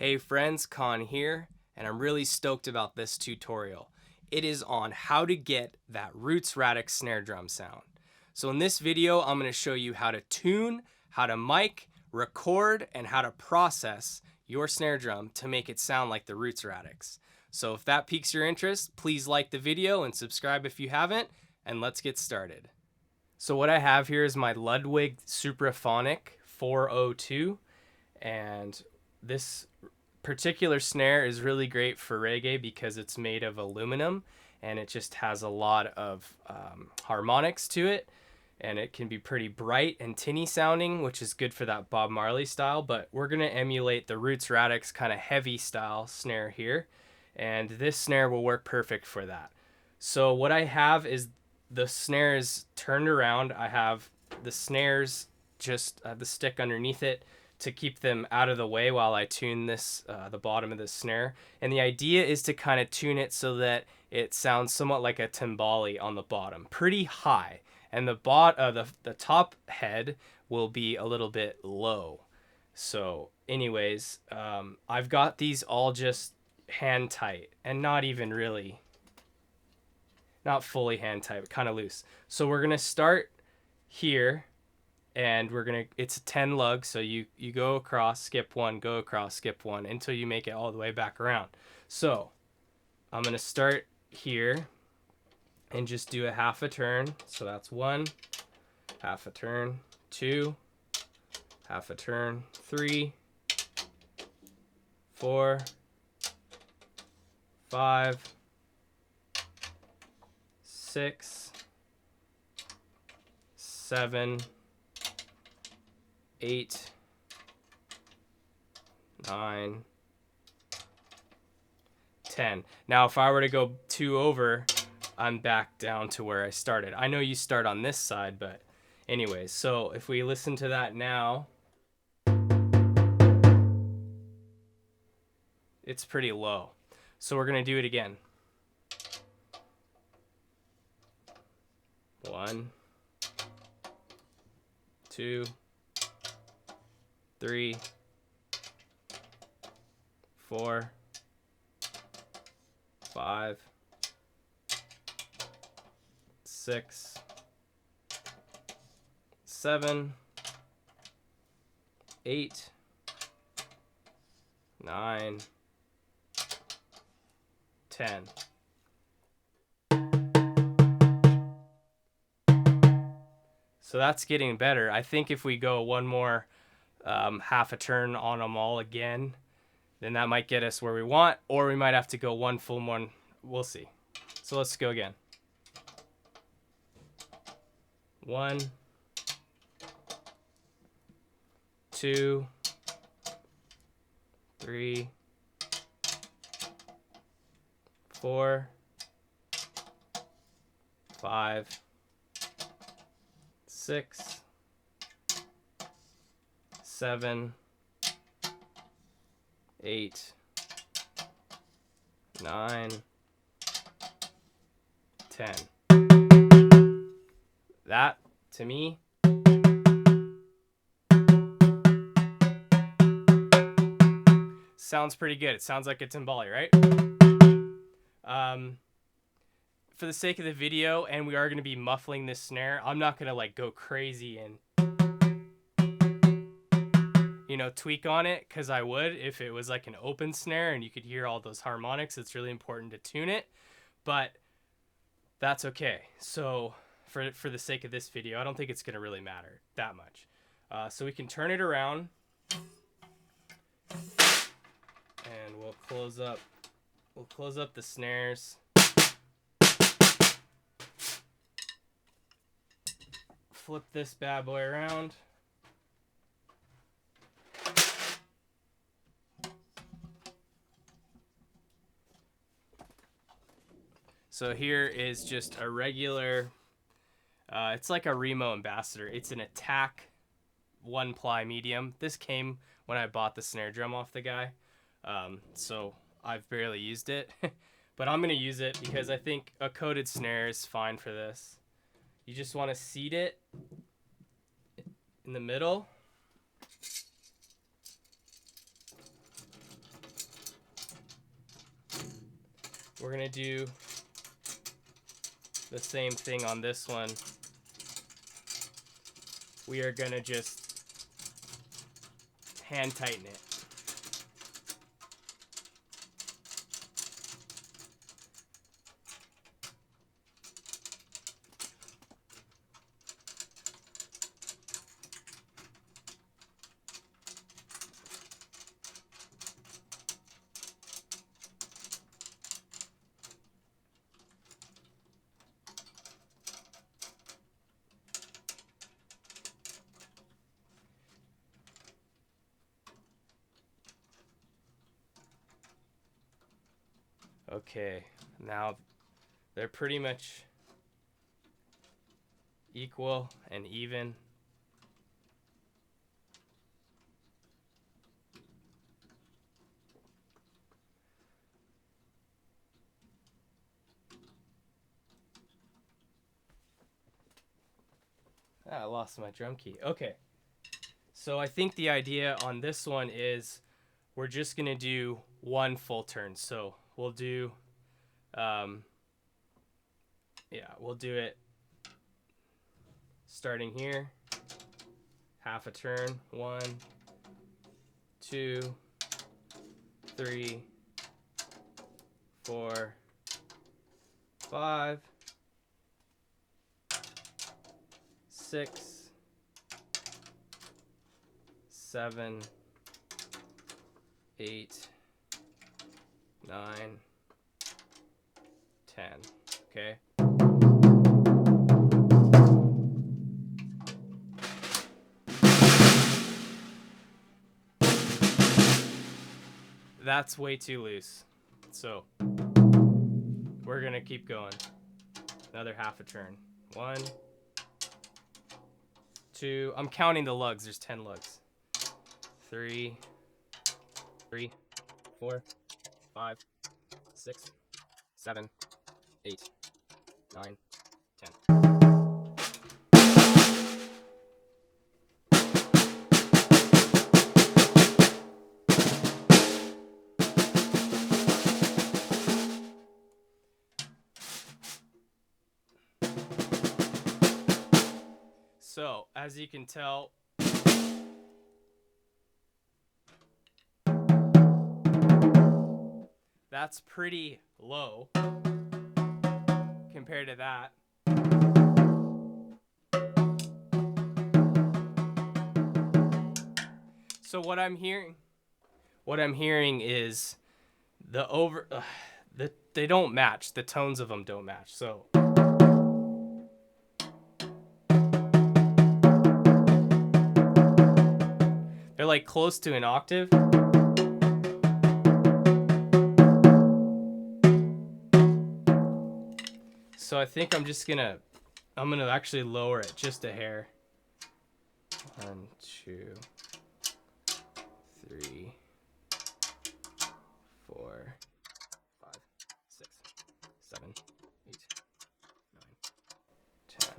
Hey friends, Kahn here, and I'm really stoked about this tutorial. It is on how to get that Roots Radics snare drum sound. So in this video, I'm going to show you how to tune, how to mic, record, and how to process your snare drum to make it sound like the Roots Radics. So if that piques your interest, please like the video and subscribe if you haven't, and let's get started. So what I have here is my Ludwig Supraphonic 402, and this particular snare is really great for reggae because it's made of aluminum and it just has a lot of harmonics to it, and it can be pretty bright and tinny sounding, which is good for that Bob Marley style. But we're going to emulate the Roots Radics kind of heavy style snare here, and this snare will work perfect for that. So what I have is the snare is turned around. I have the snares just the stick underneath it to keep them out of the way while I tune this, the bottom of the snare. And the idea is to kind of tune it so that it sounds somewhat like a timbale on the bottom, pretty high. And the top head will be a little bit low. So anyways, I've got these all just hand tight and not even really, not fully hand tight, but kind of loose. So we're gonna start here, and it's a 10 lug, so you go across, skip one, go across, skip one, until you make it all the way back around. So I'm gonna start here and just do a half a turn. So that's one, half a turn, two, half a turn, 3, 4, 5, 6, 7, 8, 9, 10. Now if I were to go 2 over, I'm back down to where I started. I know you start on this side, but anyways, so if we listen to that now, it's pretty low. So we're gonna do it again. 1, 2, 3, 4, 5, 6, 7, 8, 9, 10. So that's getting better. I think if we go one more half a turn on them all again, then that might get us where we want, or we might have to go one full one. We'll see. So let's go again. 1, 2, 3, 4, 5, 6, 7, 8, 9, 10. That, to me, sounds pretty good. It sounds like a timbale, right? For the sake of the video, and we are going to be muffling this snare, I'm not going to like go crazy and tweak on it, because I would if it was like an open snare and you could hear all those harmonics. It's really important to tune it, but that's okay. So for the sake of this video, I don't think it's going to really matter that much. So we can turn it around, and we'll close up the snares. Flip this bad boy around. So here is just a regular, it's like a Remo Ambassador. It's an Attack 1-ply medium. This came when I bought the snare drum off the guy. So I've barely used it, but I'm going to use it because I think a coated snare is fine for this. You just want to seat it in the middle. we're gonna do the same thing on this one. We are gonna just hand tighten it. Okay, now they're pretty much equal and even. I lost my drum key. Okay, so I think the idea on this one is we're just gonna do one full turn. So we'll do, we'll do it starting here, half a turn, 1, 2, 3, 4, 5, 6, 7, 8, 9, 10. Okay. That's way too loose. So we're gonna keep going. Another half a turn. 1, 2. I'm counting the lugs. There's 10 lugs. 3, 4, 5, 6, 7, 8, 9, 10. So, as you can tell, that's pretty low compared to that. So what I'm hearing is they don't match. The tones of them don't match. So they're like close to an octave. So I think I'm gonna actually lower it just a hair. 1, 2, 3, 4, 5, 6, 7, 8, 9, 10.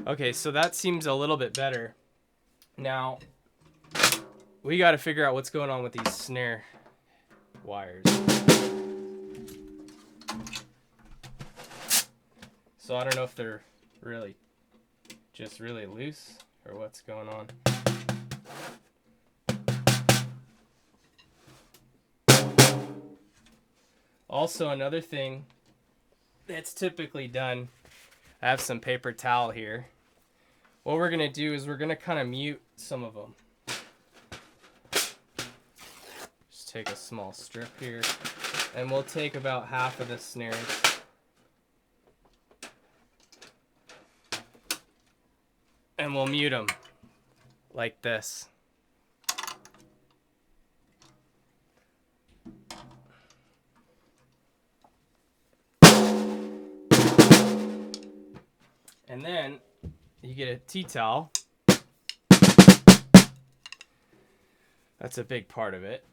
Okay, so that seems a little bit better. Now, we got to figure out what's going on with these snare wires. So I don't know if they're really loose or what's going on. Also, another thing that's typically done, I have some paper towel here. What we're going to do is we're going to kind of mute some of them. Just take a small strip here, and we'll take about half of the snares. And we'll mute them like this. And then you get a tea towel. That's a big part of it.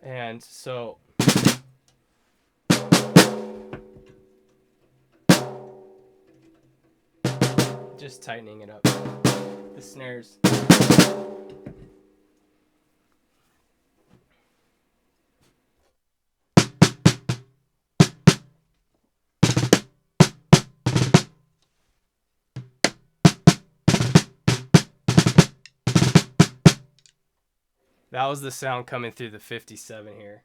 And so just tightening it up. The snares. That was the sound coming through the 57 here.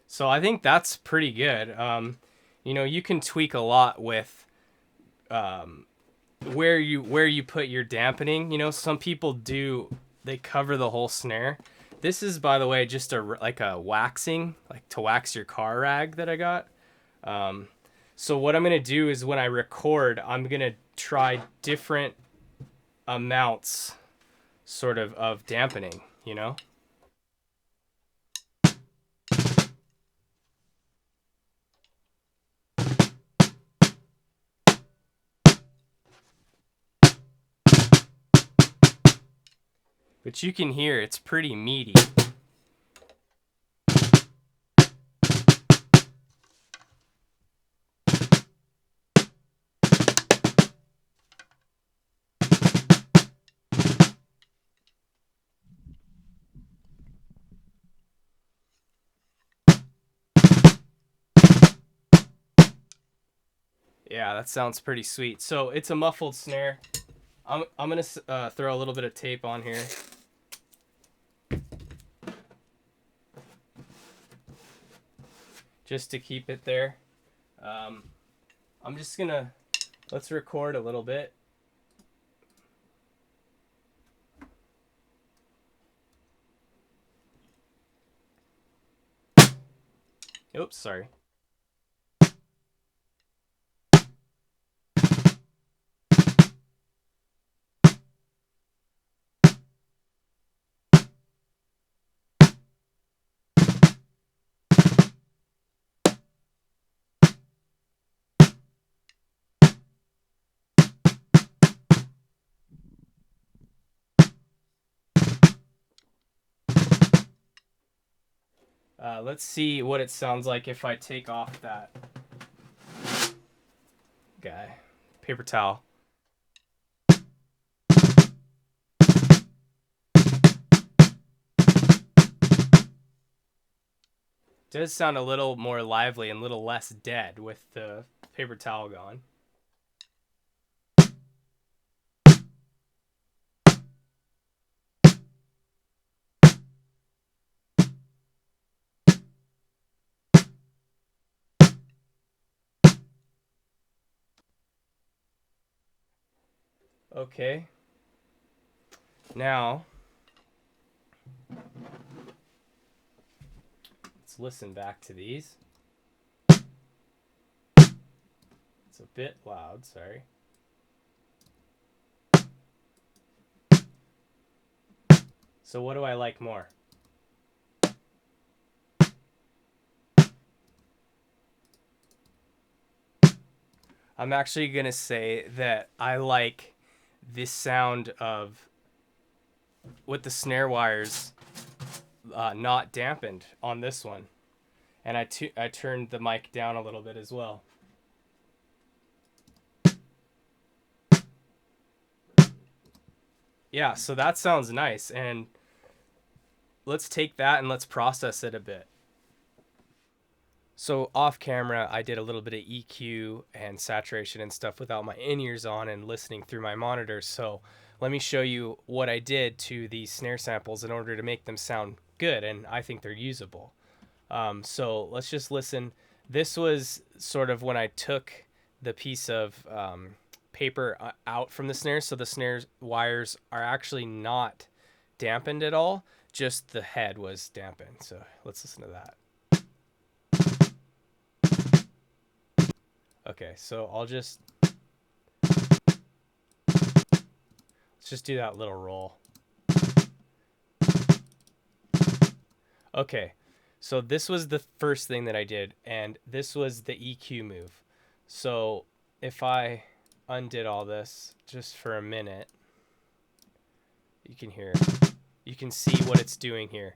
So I think that's pretty good. You know, you can tweak a lot with where you put your dampening. You know, some people they cover the whole snare. This is, by the way, just like a waxing, like to wax your car rag that I got. So what I'm gonna do is when I record, I'm gonna try different amounts, sort of dampening. You know. But you can hear it's pretty meaty. Yeah, that sounds pretty sweet. So it's a muffled snare. I'm gonna throw a little bit of tape on here. Just to keep it there. I'm just gonna, let's record a little bit. Oops, sorry. Let's see what it sounds like if I take off that guy. Paper towel. Does sound a little more lively and a little less dead with the paper towel gone. Okay. Now, let's listen back to these. It's a bit loud, sorry. So what do I like more? I'm actually going to say that I like this sound of, with the snare wires not dampened on this one. And I turned the mic down a little bit as well. Yeah, so that sounds nice. And let's take that and let's process it a bit. So off camera, I did a little bit of EQ and saturation and stuff without my in-ears on and listening through my monitor. So let me show you what I did to these snare samples in order to make them sound good, and I think they're usable. So let's just listen. This was sort of when I took the piece of paper out from the snare, so the snare wires are actually not dampened at all, just the head was dampened. So let's listen to that. Okay, so let's just do that little roll. Okay, so this was the first thing that I did, and this was the EQ move. So if I undid all this just for a minute, You can hear it. You can see what it's doing here.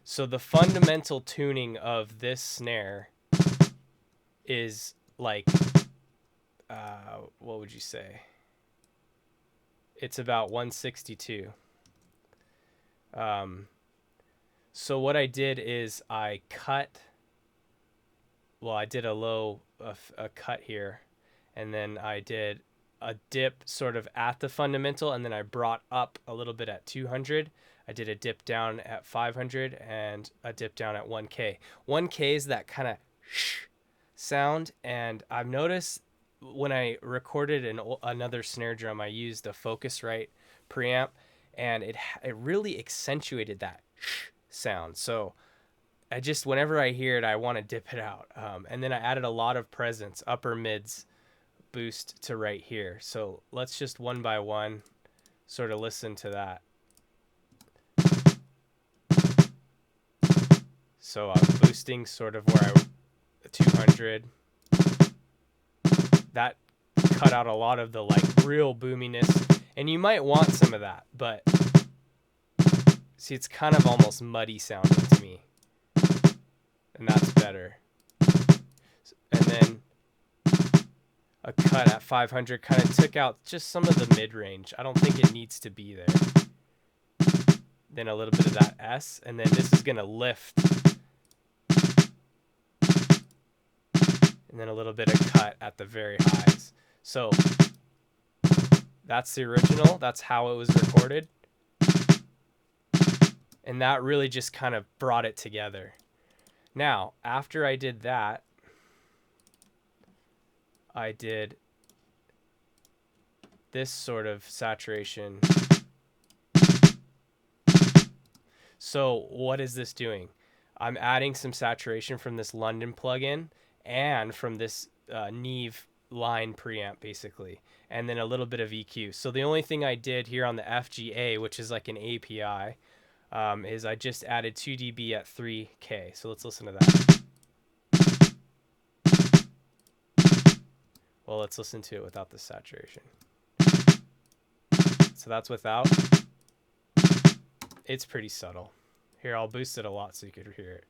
So the fundamental tuning of this snare is like, what would you say? It's about 162. So what I did is I did a cut here, and then I did a dip sort of at the fundamental, and then I brought up a little bit at 200. I did a dip down at 500 and a dip down at 1K. 1K is that kind of sound, and I've noticed when I recorded another snare drum, I used a Focusrite preamp, and it really accentuated that sound. So I just, whenever I hear it, I want to dip it out. And then I added a lot of presence, upper mids boost to right here. So let's just one by one sort of listen to that. So I'm boosting sort of where 200. That cut out a lot of the like real boominess, and you might want some of that, but see, it's kind of almost muddy sounding to me, and that's better. And then a cut at 500 kind of took out just some of the mid-range. I don't think it needs to be there. Then a little bit of that S, and then this is gonna lift. And then a little bit of cut at the very highs. So that's the original. That's how it was recorded. And that really just kind of brought it together. Now, after I did that, I did this sort of saturation. So what is this doing? I'm adding some saturation from this London plugin and from this Neve line preamp, basically, and then a little bit of EQ. So the only thing I did here on the FGA, which is like an API, is I just added 2 dB at 3K. So let's listen to that. Well, let's listen to it without the saturation. So that's without. It's pretty subtle. Here, I'll boost it a lot so you could hear it.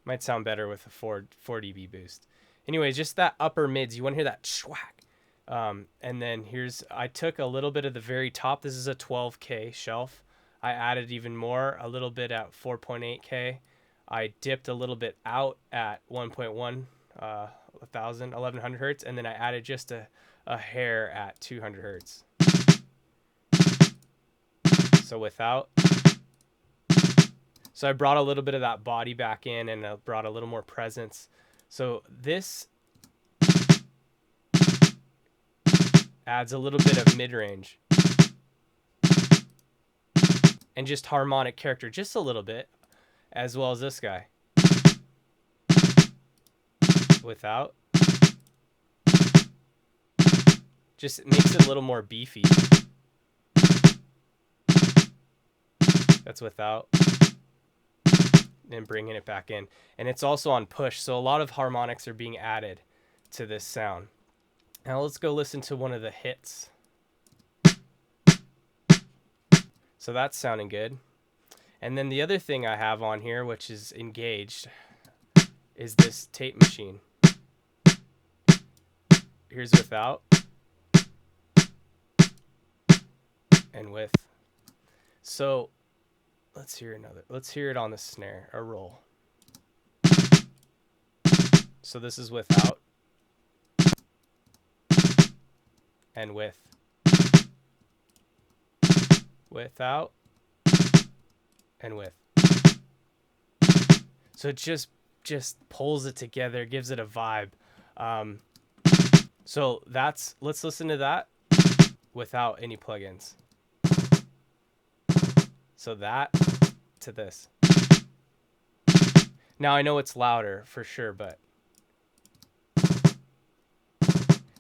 Might sound better with a 4 dB boost. Anyways, just that upper mids, you want to hear that schwack. And then I took a little bit of the very top. This is a 12K shelf. I added even more, a little bit at 4.8K. I dipped a little bit out at 1.1, 1100 hertz, and then I added just a hair at 200 hertz. So without. So I brought a little bit of that body back in, and I brought a little more presence. So this adds a little bit of mid-range and just harmonic character, just a little bit, as well as this guy. Without. Just makes it a little more beefy. That's without. And bringing it back in, and it's also on push, so a lot of harmonics are being added to this sound. Now let's go listen to one of the hits. So that's sounding good. And then the other thing I have on here, which is engaged, is this tape machine. Here's without and with. So let's hear another. Let's hear it on the snare, a roll. So this is without and with. Without and with. So it just pulls it together, gives it a vibe. So let's listen to that without any plugins. So that to this. Now I know it's louder for sure, but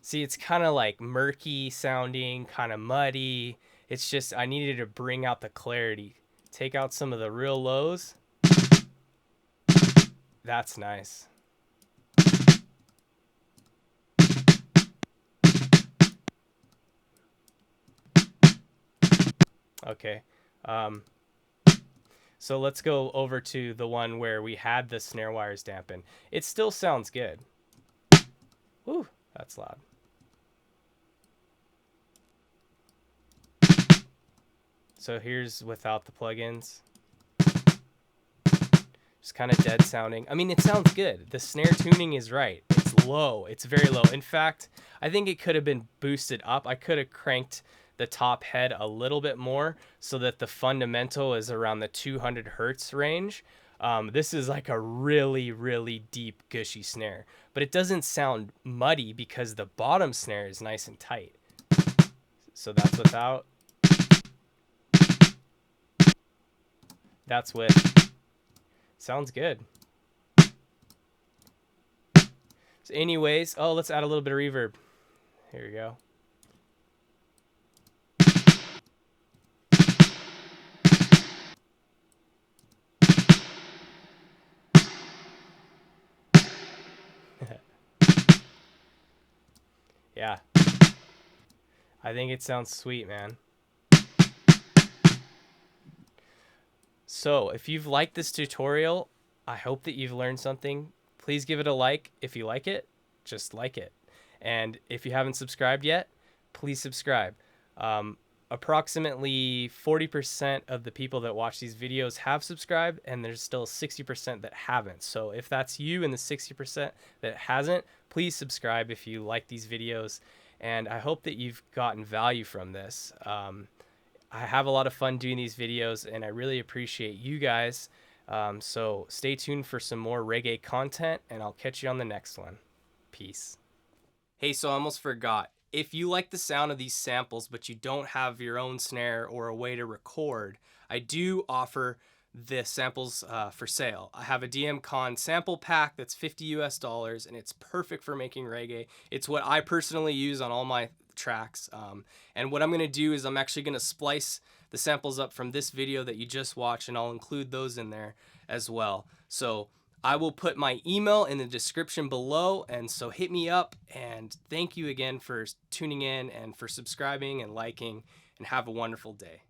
see, it's kind of like murky sounding, kind of muddy. It's just, I needed to bring out the clarity. Take out some of the real lows. That's nice. Okay. So let's go over to the one where we had the snare wires dampen. It still sounds good. Whew, that's loud. So here's without the plugins. Just kind of dead sounding. I mean, it sounds good. The snare tuning is right. It's low. It's very low. In fact, I think it could have been boosted up. I could have cranked the top head a little bit more so that the fundamental is around the 200 hertz range. This is like a really, really deep, gushy snare. But it doesn't sound muddy because the bottom snare is nice and tight. So that's without. That's with. Sounds good. So anyways, oh, let's add a little bit of reverb. Here we go. Yeah. I think it sounds sweet, man. So if you've liked this tutorial, I hope that you've learned something. Please give it a like. If you like it, just like it. And if you haven't subscribed yet, please subscribe. Approximately 40% of the people that watch these videos have subscribed, and there's still 60% that haven't. So if that's you and the 60% that hasn't, please subscribe if you like these videos. And I hope that you've gotten value from this. I have a lot of fun doing these videos, and I really appreciate you guys. So stay tuned for some more reggae content, and I'll catch you on the next one. Peace. Hey, so I almost forgot. If you like the sound of these samples, but you don't have your own snare or a way to record, I do offer the samples for sale. I have a Kahn sample pack that's $50 and it's perfect for making reggae. It's what I personally use on all my tracks. And what I'm going to do is I'm actually going to splice the samples up from this video that you just watched, and I'll include those in there as well. So I will put my email in the description below, and so hit me up, and thank you again for tuning in and for subscribing and liking, and have a wonderful day.